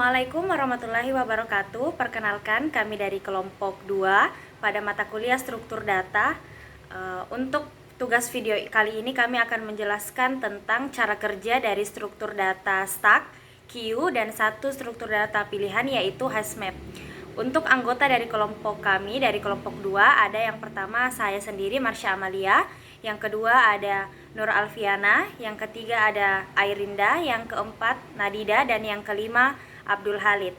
Assalamualaikum warahmatullahi wabarakatuh. Perkenalkan, kami dari kelompok 2 pada mata kuliah struktur data. Untuk tugas video kali ini kami akan menjelaskan tentang cara kerja dari struktur data stack, queue, dan satu struktur data pilihan yaitu HashMap. Untuk anggota dari kelompok kami, dari kelompok 2, ada yang pertama saya sendiri, Marsha Amalia. Yang kedua ada Nur Alfiana. Yang ketiga ada Airinda. Yang keempat Nadida. Dan yang kelima Abdul Halid.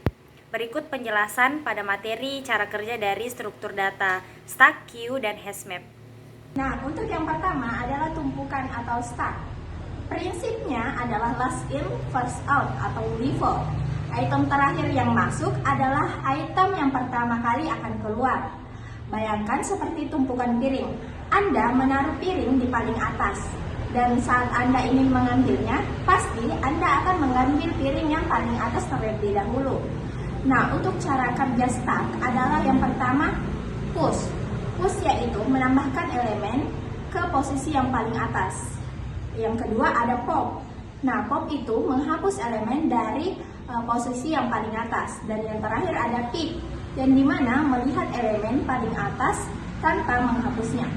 Berikut penjelasan pada materi cara kerja dari struktur data stack, queue, dan HashMap. Nah, untuk yang pertama adalah tumpukan atau stack. Prinsipnya adalah last in, first out atau LIFO. Item terakhir yang masuk adalah item yang pertama kali akan keluar. Bayangkan seperti tumpukan piring. Anda menaruh piring di paling atas. Dan saat Anda ingin mengambilnya, pasti Anda akan mengambil piring yang paling atas terlebih dahulu. Nah, untuk cara kerja stack adalah yang pertama, push. Push yaitu menambahkan elemen ke posisi yang paling atas. Yang kedua ada pop. Nah, pop itu menghapus elemen dari posisi yang paling atas. Dan yang terakhir ada pick, yang dimana melihat elemen paling atas tanpa menghapusnya.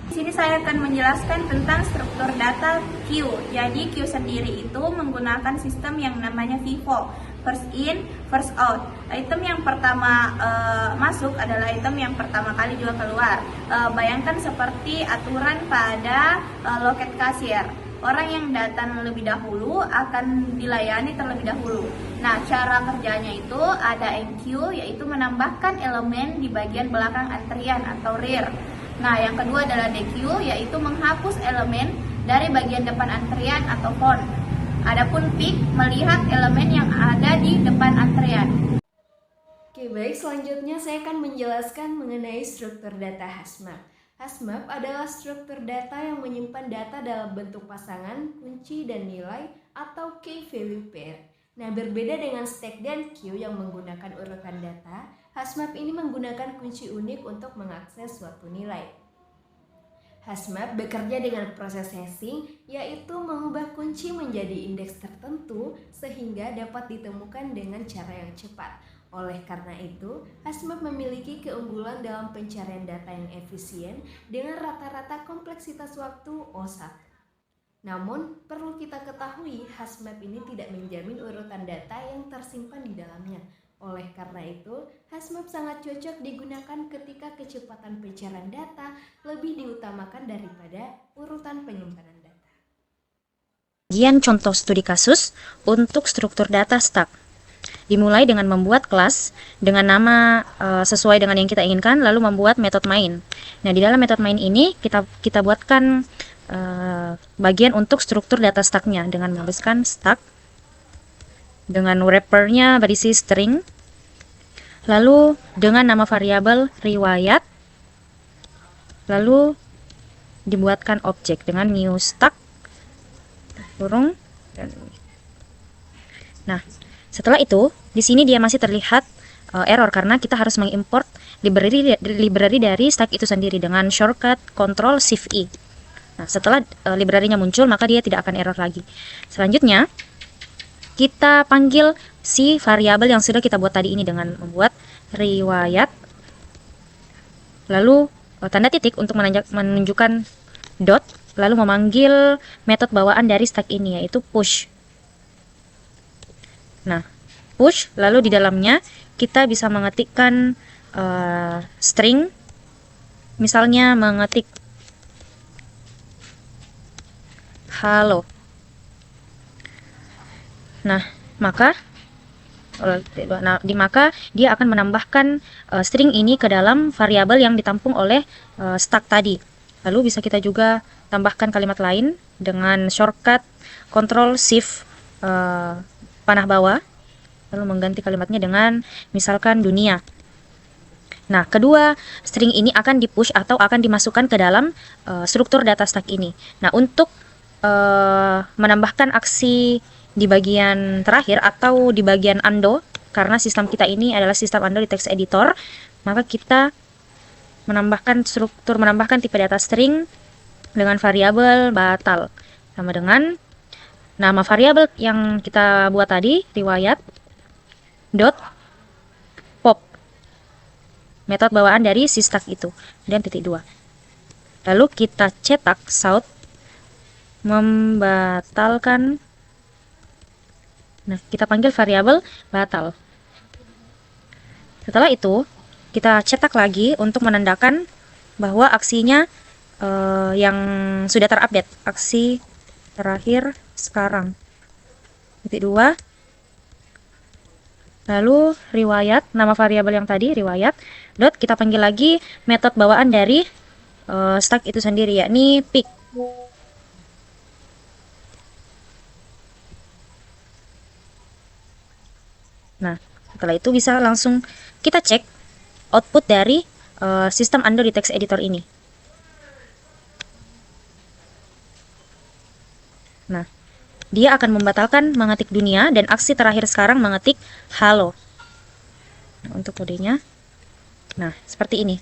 Di sini saya akan menjelaskan tentang struktur data queue. Jadi queue sendiri itu menggunakan sistem yang namanya FIFO, first in, first out. Item yang pertama masuk adalah item yang pertama kali juga keluar. Bayangkan seperti aturan pada loket kasir. Orang yang datang lebih dahulu akan dilayani terlebih dahulu. Nah, cara kerjanya itu ada MQ, yaitu menambahkan elemen di bagian belakang antrian atau rear. Nah, yang kedua adalah DQ, yaitu menghapus elemen dari bagian depan antrian atau front. Adapun pick, melihat elemen yang ada di depan antrian. Oke, baik, selanjutnya saya akan menjelaskan mengenai struktur data HashMap. HashMap adalah struktur data yang menyimpan data dalam bentuk pasangan, kunci, dan nilai atau key value pair. Nah, berbeda dengan stack dan queue yang menggunakan urutan data, HashMap ini menggunakan kunci unik untuk mengakses suatu nilai. HashMap bekerja dengan proses hashing, yaitu mengubah kunci menjadi indeks tertentu sehingga dapat ditemukan dengan cara yang cepat. Oleh karena itu, HashMap memiliki keunggulan dalam pencarian data yang efisien dengan rata-rata kompleksitas waktu O1. Namun, perlu kita ketahui, HashMap ini tidak menjamin urutan data yang tersimpan di dalamnya. Oleh karena itu, HashMap sangat cocok digunakan ketika kecepatan pencarian data lebih diutamakan daripada urutan penyimpanan data. Bagian contoh studi kasus untuk struktur data stack. Dimulai dengan membuat kelas dengan nama sesuai dengan yang kita inginkan, lalu membuat metode main. Nah, di dalam metode main ini kita buatkan bagian untuk struktur data stacknya dengan menghabiskan stack dengan wrappernya berisi string, lalu dengan nama variabel riwayat, lalu dibuatkan objek dengan new stack kurung. Nah, setelah itu di sini dia masih terlihat error karena kita harus mengimport library dari stack itu sendiri dengan shortcut Ctrl Shift I. Nah, setelah library-nya muncul, maka dia tidak akan error lagi. Selanjutnya, kita panggil si variabel yang sudah kita buat tadi ini dengan membuat riwayat, lalu tanda titik untuk menunjukkan dot, lalu memanggil metode bawaan dari stack ini yaitu push. Nah, push, lalu di dalamnya kita bisa mengetikkan string, misalnya mengetik halo. Nah, maka dia akan menambahkan string ini ke dalam variabel yang ditampung oleh stack tadi. Lalu bisa kita juga tambahkan kalimat lain dengan shortcut Ctrl Shift panah bawah, lalu mengganti kalimatnya dengan misalkan dunia. Nah, kedua string ini akan dipush atau akan dimasukkan ke dalam struktur data stack ini. Nah, untuk menambahkan aksi di bagian terakhir atau di bagian undo, karena sistem kita ini adalah sistem undo di text editor, maka kita menambahkan tipe data string dengan variabel batal sama dengan nama variabel yang kita buat tadi, riwayat, dot pop, metode bawaan dari si stack itu, dan titik 2. Lalu kita cetak south membatalkan. Nah, kita panggil variabel batal. Setelah itu, kita cetak lagi untuk menandakan bahwa aksinya yang sudah terupdate, aksi terakhir sekarang. Titik 2. Lalu riwayat, nama variabel yang tadi riwayat, dot kita panggil lagi metode bawaan dari stack itu sendiri, yakni pick. Nah, setelah itu bisa langsung kita cek output dari sistem undo di text editor ini. Nah, dia akan membatalkan mengetik dunia dan aksi terakhir sekarang mengetik halo. Nah, untuk kodenya, nah seperti ini.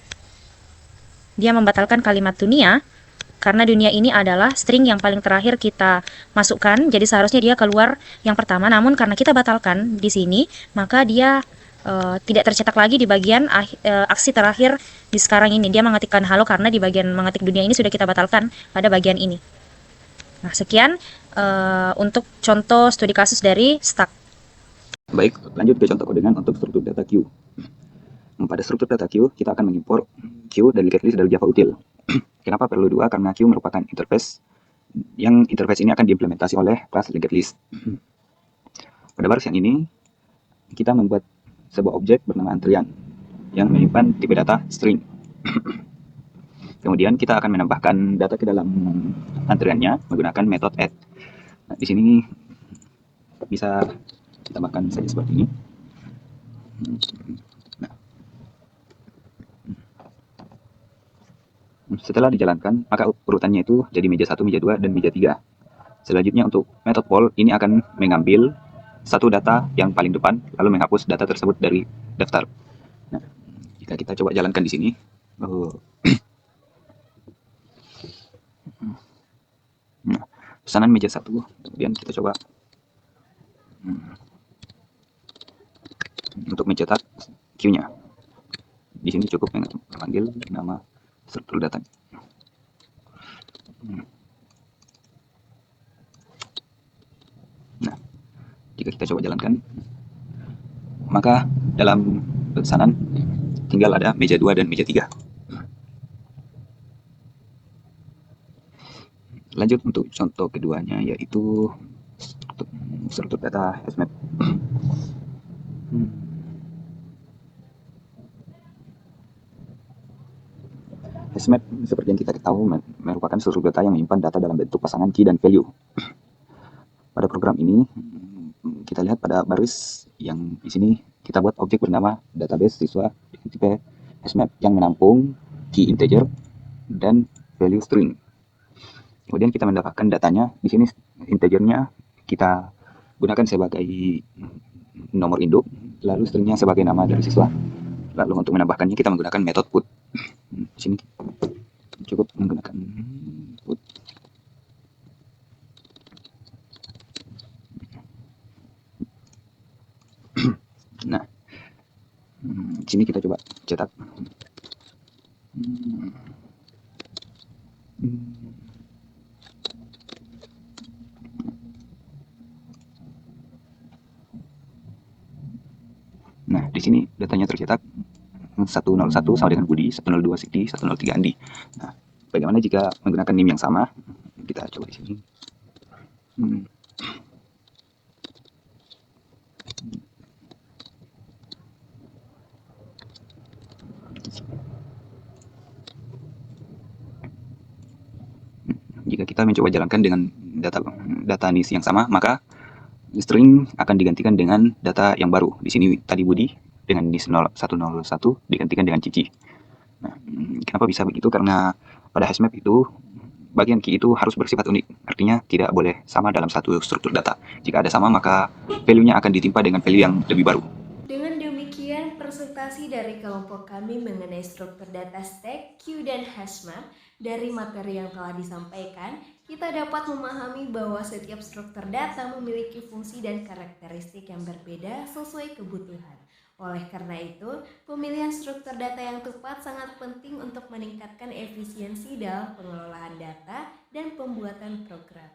Dia membatalkan kalimat dunia karena dunia ini adalah string yang paling terakhir kita masukkan, jadi seharusnya dia keluar yang pertama. Namun karena kita batalkan di sini, maka dia tidak tercetak lagi di bagian aksi terakhir di sekarang ini. Dia mengetikkan halo karena di bagian mengetik dunia ini sudah kita batalkan pada bagian ini. Nah, sekian untuk contoh studi kasus dari stack. Baik, lanjut ke contoh kodenan untuk struktur data queue. Pada struktur data queue, kita akan mengimport queue dari getList dari Java Util. Kenapa perlu dua? Karena queue merupakan interface yang interface ini akan diimplementasi oleh kelas getList. Pada baris yang ini, kita membuat sebuah objek bernama antrian yang menyimpan tipe data string. Kemudian kita akan menambahkan data ke dalam antriannya menggunakan metode add. Nah, di sini bisa ditambahkan saja seperti ini. Nah, setelah dijalankan, maka urutannya itu jadi meja 1, meja 2, dan meja 3. Selanjutnya untuk metode poll ini akan mengambil satu data yang paling depan, lalu menghapus data tersebut dari daftar. Nah, jika kita coba jalankan di sini, nah, pesanan meja 1, kemudian kita coba untuk mencetak queue-nya. Di sini cukup memanggil nama struktur data. Nah, jika kita coba jalankan, maka dalam pesanan tinggal ada meja 2 dan meja 3. Lanjut untuk contoh keduanya, yaitu struktur data HashMap. HashMap seperti yang kita ketahui merupakan struktur data yang menyimpan data dalam bentuk pasangan key dan value. Pada program ini kita lihat pada baris yang di sini kita buat objek bernama database siswa dengan tipe HashMap yang menampung key integer dan value string. Kemudian kita mendapatkan datanya. Di sini integernya kita gunakan sebagai nomor induk, lalu stringnya sebagai nama dari siswa. Lalu untuk menambahkannya kita menggunakan metode put. Di sini cukup menggunakan put. Nah, di sini kita coba cetak. Nah, di sini datanya tercetak 101 sama dengan Budi, 102 Siti, 103 Andi. Nah, bagaimana jika menggunakan NIM yang sama? Kita coba di sini. Jika kita mencoba jalankan dengan data NIS yang sama, maka string akan digantikan dengan data yang baru. Di sini tadi Budi dengan NIS 101 digantikan dengan Cici. Nah, kenapa bisa begitu? Karena pada HashMap itu bagian key itu harus bersifat unik. Artinya tidak boleh sama dalam satu struktur data. Jika ada sama, maka value-nya akan ditimpa dengan value yang lebih baru. Dengan demikian, presentasi dari kelompok kami mengenai struktur data stack, queue, dan HashMap dari materi yang telah disampaikan kita dapat memahami bahwa setiap struktur data memiliki fungsi dan karakteristik yang berbeda sesuai kebutuhan. Oleh karena itu, pemilihan struktur data yang tepat sangat penting untuk meningkatkan efisiensi dalam pengelolaan data dan pembuatan program.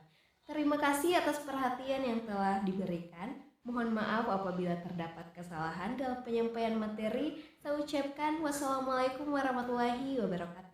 Terima kasih atas perhatian yang telah diberikan. Mohon maaf apabila terdapat kesalahan dalam penyampaian materi. Saya ucapkan wassalamualaikum warahmatullahi wabarakatuh.